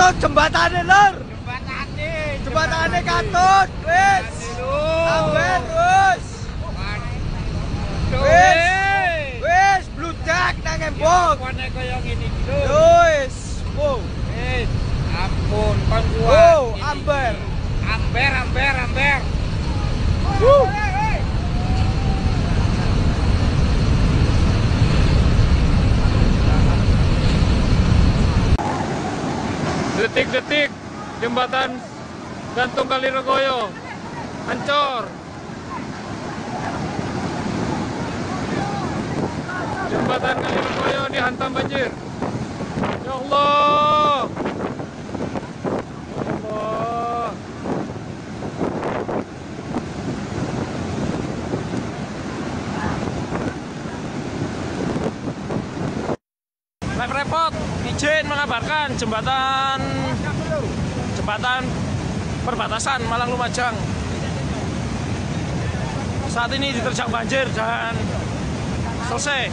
Katut jembatannya lor. Jembatannya katut. Wis. Amber wis. Wis bludak nang embong. Warna kaya ngene iki lho. Wis. Wow. Wis. Ampun, kon kuat. Wow, amber. Amber. Detik-detik jembatan Gantung Kaliregoyo hancur. Jembatan Kaliregoyo dihantam banjir. Ya Allah. Allah. Repot, izin mengabarkan jembatan perbatasan Malang Lumajang saat ini diterjang banjir dan selesai.